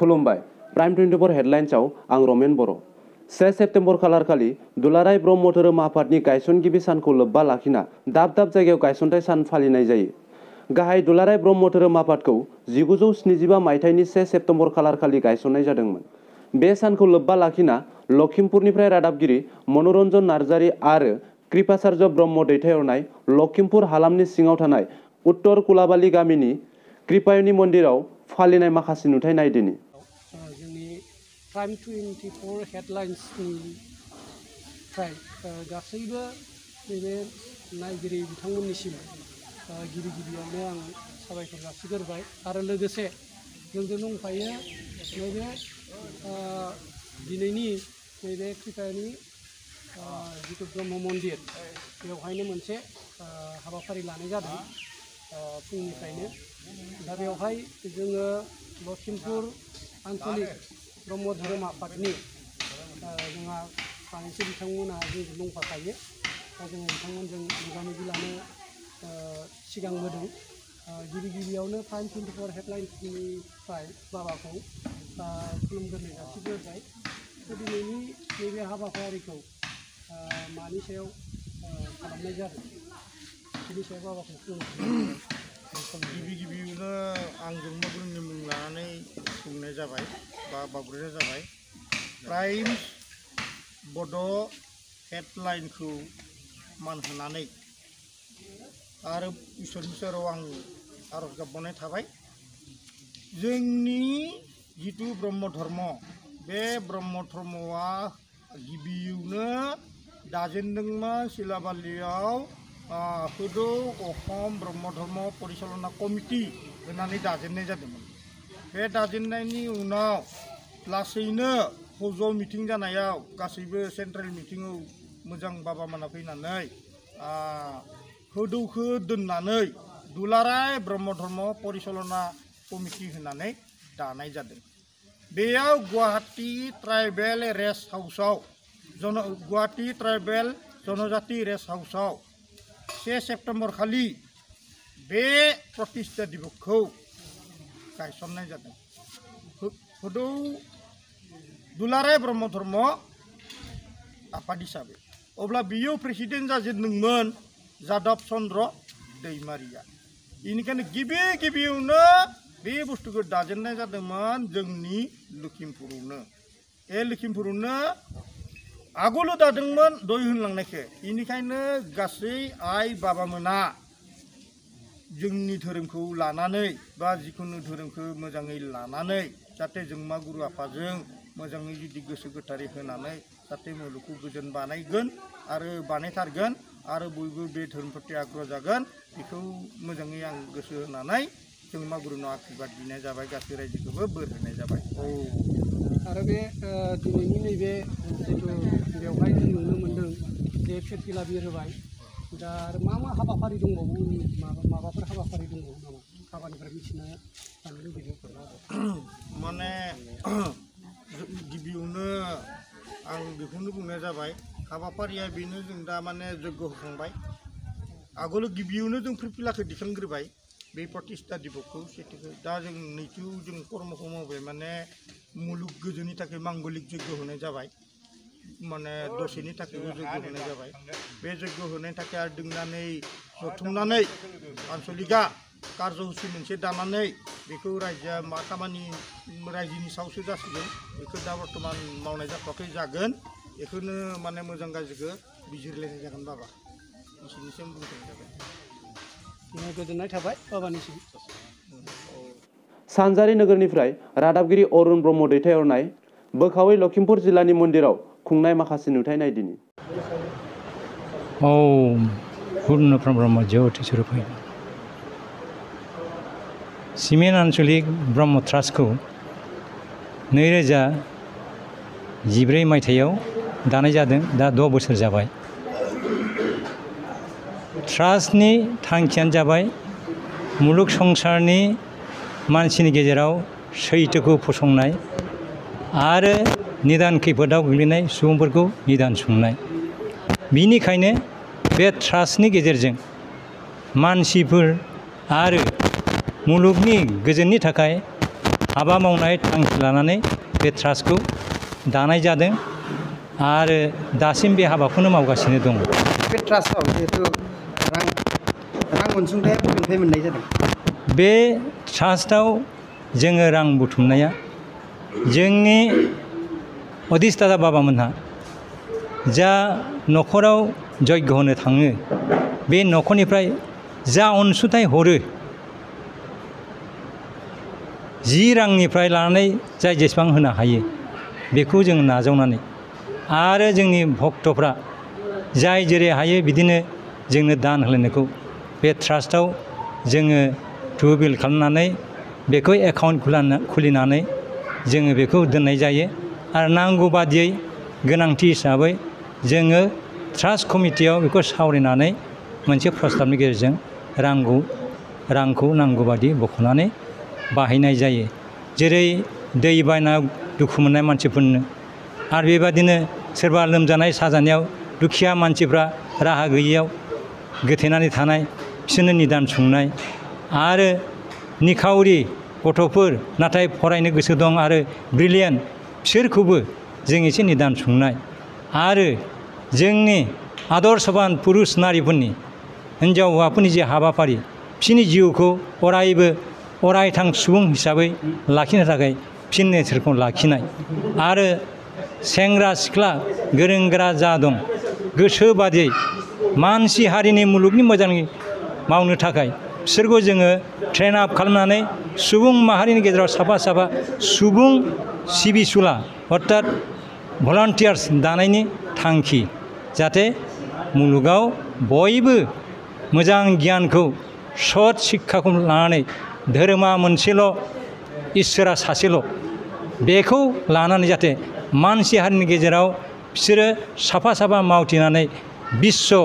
खुलुमबाय प्राइम 24 हेडलाइन्सआव आं रमेन बर'। 3 सेप्तेम्बर खालारखालि दुलाराय ब्रह्म धोरोम आफादनि गायसनगिरि सानखौ लोब्बा लाखिना दाब दाब जायगायाव गायसनथाइ सान फालिनाय जायो। गाहाय दुलाराय ब्रह्म धोरोम आफादखौ 1975 मायथाइनि 1 सेप्तेम्बर खालारखालि गायसननाय जादोंमोन। बे सानखौ लोब्बा लाखिना लखिमपुरनिफ्राय रादाबगिरि मनरन्जन नार्जारि आरो कृपाचार्य ब्रह्म दैथायहरनाय लखिमपुर हालामनि सिङाव थानाय उत्तर कुलाबाली गामिनि कृपायनी मन्दिराव फालिनाय माखासे नुथाय नायदिनि। जोंनि प्राइम 24 हेडलाइन्सनिफ्राय गासैबो नैबे नायगिरि बिथांमोननिसिम गिबि गिबियावनो आं साबायखर जासिगोरबाय आरो लोगोसे जोंजों दंफायो नैबे दिनैनि नैबे कृपायनी जिथु ब्रह्म मन्दिर बेवहायनो मोनसे हाबाफारि लानाय जादों फुंनिफ्रायनो। दा बेवहाय जोङो लखिमपुर आन्चलिक ब्रह्म धोरोम आफादनि जोंहा सानैसो बिथांमोना जोंजों दंफाखायो। दा जोङो बिथांमोनजों मोगा मोगि लानो सिगांबोदों। गिबि गिबियावनो प्राइम 24 हेडलाइन्सनिफ्राय बाबाखौ खुलुमग्रोनाय जासिग्रोबाय। दिनैनि नैबे हाबाफारिखौ मानि सायाव खालामनाय जादों बिनि सायाव बाबाखौ खुलुमग्रोनाय गिबि गिबियावनो आं जोंमागुरुनि मुं लानानै बुंनाय जाबाय बा बावग्रोनाय जाबाय। प्राइम बड' हेडलाइनखौ मान होनानै आरो इसोरनि सेराव आं आरज गाबनाय थाबाय। जोंनि जिथु ब्रह्म धर्म बे ब्रह्म धर्मआ गिबियावनो दाजेनदोंमोन सिलाबालियाव होदौ अखम ब्रह्म धर्म परिचालना कमिटि होनानै दाजेननाय जादोंमोन। बे दाजेननायनि उनाव लासैनो फजौ मिटिं जानायाव गासैबो सेन्ट्रेल मिटिङाव मोजां बाबामोना फैनानै होदौखौ दोननानै दुलाराय ब्रह्म धर्म परिचालना कमिटि होनानै दानाय जादों। बेयाव गुवाहाटी ट्राइबेल रेस्ट हाउसआव गुवाहाटी ट्राइबेल जनजाति रेस्ट हाउसआव 1 सेप्तेम्बर खालि बे प्रतिष्ठा दिबसखौ गायसननाय जादों। होदौ दुलाराय ब्रह्म धर्म आफाद हिसाबै अब्ला बियो प्रेसिडेन्ट जाजेनदोंमोन जादब चन्द्र दैमारिया। बेनिखायनो गिबियावनो बे बुस्थुखौ दाजेननाय जादोंमोन जोंनि लखिमपुरावनो। लखिमपुरावनो आगोलो दादोंमोन दय होनलांनायखौ। बेनिखायनो गासै आइ बाबामोना जोंनि धोरोमखौ लानानै बा जिखुनु धोरोमखौ मोजाङै लानानै जाहाथे जोंमा गुरु आफाजों मोजाङै जुदि गोसो गोथारै होनानै जाहाथे मुलुगखौ गोजोन बानायगोन आरो बानायथारगोन आरो बयबो बे धोरोम प्रति आग्रह जागोन बेखौ मोजाङै आं गोसो होनानै जोंमा गुरुनाव आशीर्बाद बिनाय जाबाय। गासै रायजोखौबो बोर होनाय जाबाय। आरो बे दिनैनि नैबे जिथु बेवहाय जों नुनो मोन्दों जे फिरफिला बिर होबाय। दा आरो मा हाबाफारि दंबावो माबाफोर हाबाफारि दंबावो नामा हाबानिफ्राय मिथिनो जानो लुबैदों। माने गिबियावनो आं बेखौनो बुंनाय जाबाय हाबाफारिया बेनो जों दा माने जग्य होखांबाय। आगोलो गिबियावनो जों फिरफिलाखौ दिखांग्रोबाय बे प्रतिष्ठा दिबसखौ सेथिखौ। दा जों नैथियाव जों कर्मखौ मावबाय माने मुलुग गोजोननि थाखाय मांगलिक जग्य होनाय जाबाय। माने दसेनि थाखायबो जग्य होनाय जाबाय। बे जग्य होनायनि थाखाय आरो दोंनानै जथुमनानै आन्चलिकआ कार्जसूचि मोनसे दानानै बेखौ रायजोआ मा खामानि रायजोनि सायावसो जासिगोन बेखौ दा बर्थमान मावनाय जाथ'वाखै जागोन। बेखौनो माने मोजां गाज्रिखौ बिजिरलायनाय जागोन बाबा बिसोरनिसिम बुंनाय जाबाय। गोजोननाय थाबाय बाबानिसिम। सानजारि नोगोरनिफ्राय रादाबगिरि अरुण ब्रह्म दैथायहरनाय बोखावै लखिमपुर जिल्लानि मन्दिराव खुंनाय माखासे नुथाय नायदिनि। पूर्ण ब्रह्म ज्योति स्वरूपाय सिमेन आन्चलिक ब्रह्म ट्रास्टखौ 2014 मायथाइयाव दानाय जादों। दा 6 बोसोर जाबाय। ट्रास्टनि थांखियानो जाबाय मुलुग संसारनि मानसिनि गेजेराव सैथोखौ फसंनाय आरो निदान खैफोदाव गोग्लैनाय सुबुंफोरखौ निदान संनाय। बिनिखायनो बे ट्रास्टनि गेजेरजों मानसिफोर आरो मुलुगनि गोजोननि थाखाय हाबा मावनाय थांखि लानानै बे ट्रास्टखौ दानाय जादों आरो दासिम बे हाबाखौनो मावगासिनो दं। बे ट्रास्टआव जिहेतु रां अनसुंथाया बबेनिफ्राय मोननाय जादों? बे ट्रास्टआव जोङो रां बुथुमनाया जोंनि अधिष्ठाता बाबामोनहा जा न'खराव जग्य होनो थाङो बे न'खरनिफ्राय जा अनसुंथाइ हरो 10 रांनिफ्राय लानानै जाय जेसेबां होनो हायो बेखौ जों नाजावनानै आरो जोंनि भक्तफ्रा जाय जेरै हायो बिदिनो जोंनो दान होलायनायखौ बे ट्रास्टआव जोङो थुबिल खालामनानै बेखौ एकाउन्ट खुलिनानै जोङो बेखौ दोननाय जायो आरो नांगौ बादियै गोनांथि हिसाबै जोङो ट्रास्ट कमिटियाव बेखौ सावरायनानै मोनसे प्रस्ताबनि गेजेरजों रांखौ नांगौ बादि बख'नानै बाहायनाय जायो। जेरै दै बाना दुखु मोननाय मानसिफोरनो आरो बेबादिनो सोरबा लोमजानाय साजानायाव दुखिया मानसिफ्रा राहा गैयैयाव गोथेनानै थानाय बिसोरनो निदान सुंनाय आरो निखावरि गथ'फोर नाथाय फरायनो गोसो दं आरो ब्रिलियेन्ट बिसोरखौबो जों एसे निदान सुंनाय आरो जोंनि आदर्शबान पुरुष नारिफोरनि हिन्जाव हौवाफोरनि जे हाबाफारि बिसोरनि जिउखौ अरायबो अरायथां सुबुं हिसाबै लाखिनो थाखाय फिन नेचारखौ लाखिनाय आरो सेंग्रा सिख्ला गोरों गोरा जा दं गोसो बादियै मानसि हारिनि मुलुगनि मोजां मावनो थाखाय बिसोरखौ जोङो ट्रेन आप खालामनानै सुबुं माहारिनि गेजेराव साफा सुबुं सिबिसुला अर्थात भलान्टियार्स दानायनि थांखि जाहाथे मुलुगाव बयबो मोजां गियानखौ सत शिक्षाखौ लानानै धोरोमा मोनसेल' इसोरा सासेल' बेखौ लानानै जाहाथे मानसि हारिनि गेजेराव बिसोरो साफा मावथिनानै बिश्व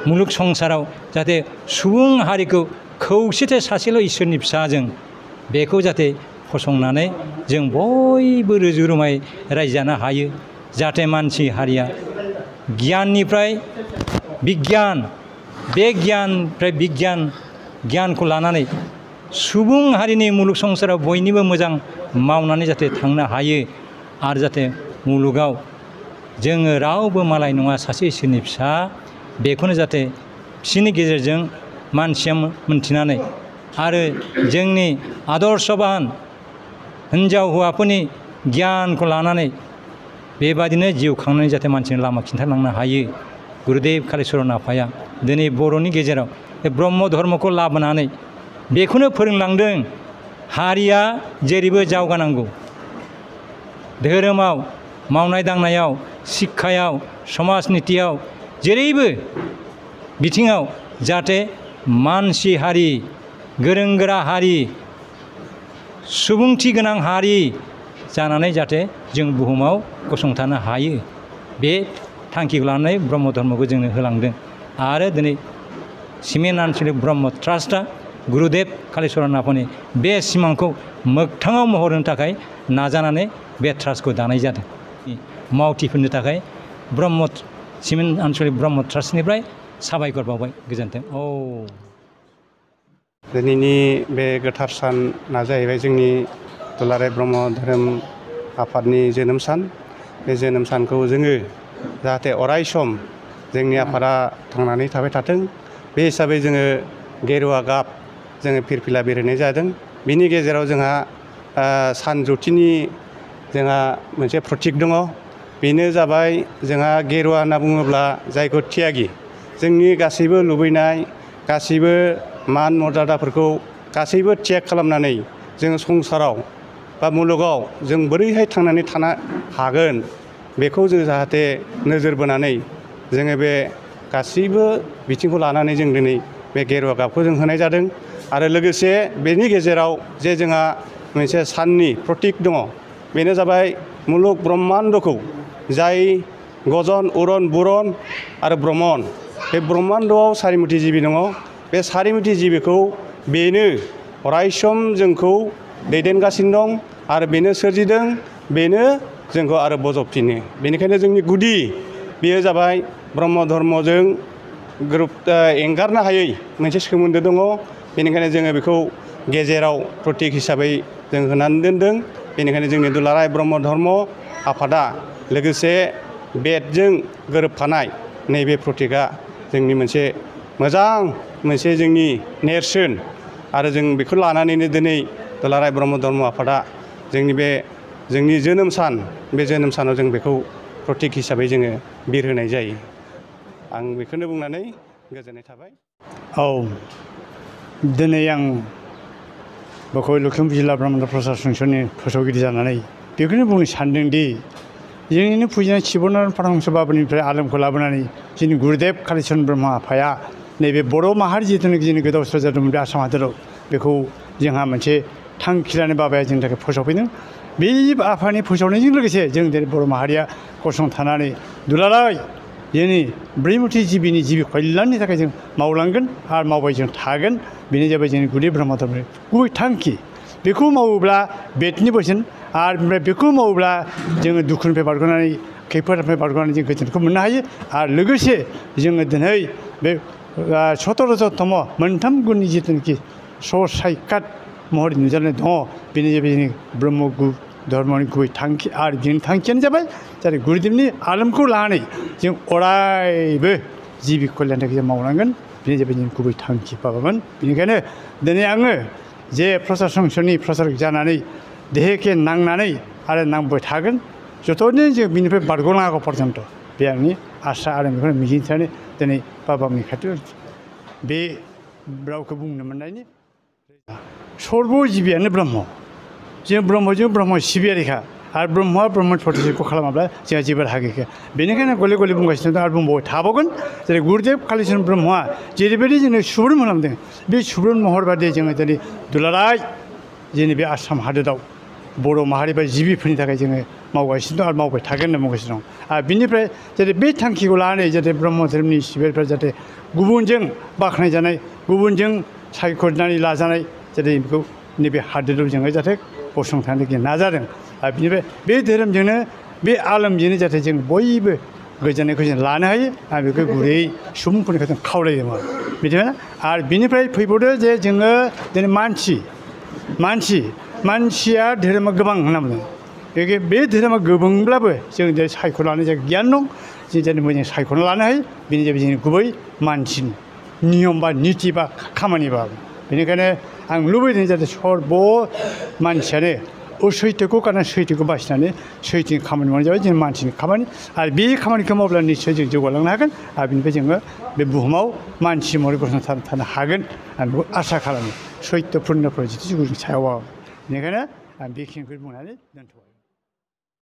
मुलुग संसाराव जाहाथे सुबुं हारिखौ खौसेथे सासेल' इसोरनि फिसाजों बेखौ जाहाथे फसंनानै जों बयबो रुजु रुमाय रायजो जानो हायो जाहाथे मानसि हारिया गियाननिफ्राय बिगियान बे गियाननिफ्राय गियानखौ लानानै सुबुं हारिनि मुलुग संसाराव बयनिबो मोजां मावनानै जाहाथे थांनो हायो आरो जाहाथे मुलुगाव जोङो रावबो मालाय नङा सासे इसोरनि फिसा बेखौनो जाहाथे बिसोरनि गेजेरजों मानसिया मोनथिनानै आरो जोंनि आदर्शबान हिन्जाव हौवाफोरनि गियानखौ लानानै बेबादिनो जिउ खांनानै जाहाथे मानसिनि लामा खिन्थालांनो हायो। गुरुदेब कालिचरन आफाया दिनै बर'नि गेजेराव बे ब्रह्म धर्मखौ लाबोनानै बेखौनो फोरोंलांदों हारिया जेरैबो जौगानांगौ धोरोमाव मावनाय दांनायाव शिक्षायाव समाजनितियाव जेरैबो बिथिङाव जाहाथे मानसि हारि गोरों गोरा हारि सुबुंथि गोनां हारि जानानै जाहाथे जों बुहुमाव गसंथानो हायो बे थांखिखौ लानानै ब्रह्म धर्मखौ जोंनो होलांदों आरो दिनै सिमेन्ट आनसलिक ब्रह्म ट्रास्टआ गुरुदेब कालिचरन आफानि बे सिमांखौ मोगथाङाव महर होनो थाखाय नाजानानै बे ट्रास्टखौ दानाय जादों। मावथिफोरनो थाखाय सिमेन्ट आनसलिक ब्रह्म ट्रास्टनिफ्राय साबायखर बावबाय गोजोन्थों। दिनैनि बे गोथार साना जाहैबाय जोंनि दुलाराय ब्रह्म धोरोम आफादनि जोनोम सान। बे जोनोम सानखौ जोङो जाहाथे अराय सम जोंनि आफादा थांनानै थाबाय थाथों बे हिसाबै जोङो गेरुवा गाब जोङो फिरफिला बिरहोनाय जादों। बिनि गेजेराव जोंहा सानजौथिनि जोंहा मोनसे प्रतीक दङ बेनो जाबाय जोंहा गेरुवा होनना बुङोब्ला जायखौ त्यागि जोंनि गासैबो लुबैनाय गासैबो मान मर्यादाफोरखौ गासैबो त्याग खालामनानै जोङो संसाराव बा मुलुगाव जों बोरैहाय थांनानै थानो हागोन बेखौ जों जाहाथे नोजोर बोनानै जोङो बे गासैबो बिथिंखौ लानानै जों दिनै बे गेरुवा गाबखौ जों होनाय जादों। आरो लोगोसे बेनि गेजेराव जे जोंहा मोनसे साननि प्रतीक दङ बेनो जाबाय मुलुग ब्रह्माण्डखौ जाय गजन उरन बुरन आरो ब्रह्मन बे ब्रह्माण्डआव सारिमुथि जिबि दङ बे सारिमुथि जिबिखौ बेनो अरायसम जोंखौ दैदेनगासिनो दं आरो बेनो सोरजिदों बेनो जोंखौ आरो बजबफिनो। बेनिखायनो जोंनि गुदि बेयो जाबाय ब्रह्म धर्मजों एंगारनो हायै मोनसे सोमोन्दो दङ। बेनिखायनो जोङो बेखौ गेजेराव प्रतीक हिसाबै जों होनानै दोनदों। बेनिखायनो जोंनि दुलाराय ब्रह्म धर्म आफादा लोगोसे बेदजों गोरोबफानाय नैबे प्रतीकआ जोंनि मोनसे मोजां मोनसे जोंनि नेरसोन आरो जों बेखौ लानानैनो दिनै दुलाराय ब्रह्म धर्म आफादा जोंनि जोनोम सान बे जोनोम सानाव जों बेखौ प्रतीक हिसाबै जोङो बिरहोनाय जायो। आं बेखौनो बुंनानै गोजोननाय थाबाय। औ दिनै आं बक'य लखिमपुर जिल्ला ब्रह्म प्रसाद संसदनि फोसावगिरि जानानै बेखौनो बुंनो सानदोंदि जोंनिनो फुजिनाय शिबनारायण पारमहंस बाबानिफ्राय आलमखौ लाबोनानै जोंनि गुरुदेब कालिचरन ब्रह्म आफाया नैबे बर' माहारि जिथुनाखि जोंनि गोदाव सोराव जादोंमोन बे आसाम हादोराव बेखौ जोंहा मोनसे थांखि लानानै बाबाया जोंनि थाखाय फोसावफैदों। बे आफानि फोसावनायजों लोगोसे जों दिनै बर' माहारिया गसंथानानै दुलाराय जोंनि ब्रैमुथि जिबिनि जिबि कल्याणनि थाखाय जों मावलांगोन आरो मावबाय जों थागोन। बेनो जाबाय जोंनि गुदि ब्रह्म धर्मनि गुबै थांखि। बेखौ मावोब्ला बेदनि बोसोन आरो ओमफ्राय बेखौ मावोब्ला जोङो दुखुनिफ्राय बारग'नानै खैफोदनिफ्राय बारग'नानै जों गोजोनखौ मोननो हायो। आरो लोगोसे जोङो दिनै बे 17,000तम मोनथाम गुननि जिथुनाखि ससायकात महरै नुजानाय दङ बेनो जाबाय जोंनि ब्रह्म धर्मनि गुबै थांखि आरो बिनि थांखियानो जाबाय जाहाथे गुरुदेबनि आलमखौ लानानै जों अरायबो जिबि कल्याणनि थाखाय जों मावनांगोन। बेनो जाबाय जोंनि गुबै थांखि बाबामोन। बेनिखायनो दिनै आङो जे प्रसाद संसदनि प्रसारक जानानै देहेखे नांनानै आरो नांबाय थागोन जतदिन जों बिनिफ्राय बारग'लाङागौ पर्यन्त बे आंनि आसा आरो बेखौनो मिजिंथिनानै दिनै बाबानि खाथियाव बे रावखौ बुंनो मोननायनि सर्ब जिबियानो ब्रह्म। जों ब्रह्मजों ब्रह्म सिबियारिखा आरो ब्रह्मआ ब्रह्म प्रतिष्ठितखौ खालामाब्ला जोंहा जेबो राहा गैखाया। बेनिखायनो गले गले बुंगासिनो दं आरो बुंबाय थाबावगोन। जेरै गुरुदेब कालिचरन ब्रह्मआ जेरैबायदि जोंनो सुबुरुन होलांदों बे सुबुरुन महर बादि जोङो दिनै दुलाराय जोंनि बे आसाम हादोराव बर' माहारि बा जिबिफोरनि थाखाय जोङो मावगासिनो दं आरो मावबाय थागोन होनना बुंगासिनो दं। आरो बिनिफ्राय जाहाथे बे थांखिखौ लानानै जाहाथे ब्रह्म धोरोमनि सिबियारिफ्रा जाहाथे गुबुनजों बाख्नायजानाय गुबुनजों सायख'नानै लाजानाय जाहाथे बेखौ नैबे हादोराव जोङो जाहाथे गसंथानो नाजादों। आरो बिनिफ्राय बे धोरोमजोंनो बे आलमजोंनो जाहाथे जों बयबो गोजोननायखौ जों लानो हायो आरो बेखौ गुरै सुबुंफोरनि जों खावलायदोंमोन मिथिबायना। आरो बिनिफ्राय फैबावदो जे जोङो दिनै मानसिया धोरोमा गोबां होनना बुंदों। बे धोरोमा गोबांब्लाबो जों दिनै सायख'नानै जों गियान दं जों दिनै मोजां सायख'ना लानो हायो। बेनो जाबाय जोंनि गुबै मानसिनि नियम बा निति बा खामानि बा। बेनिखायनो आं लुबैदों जाहाथे सर्ब मानसियानो असैथोखौ गारनानै सैथोखौ बासिनानै सैथोनि खामानि मावनाय जाबाय जोंनि मानसिनि खामानि। आरो बे खामानिखौ मावब्ला निस्सय जों जौगालांनो हागोन आरो बेनिफ्राय जोङो बे बुहुमाव मानसि महरै गसंथाना थानो हागोन आं बेखौ आसा खालामो। सैथो पुर्न प्रजितिनि सायाव बेनिखायनो आं बेखिनिखौ बुंनानै दोनथ'बाय।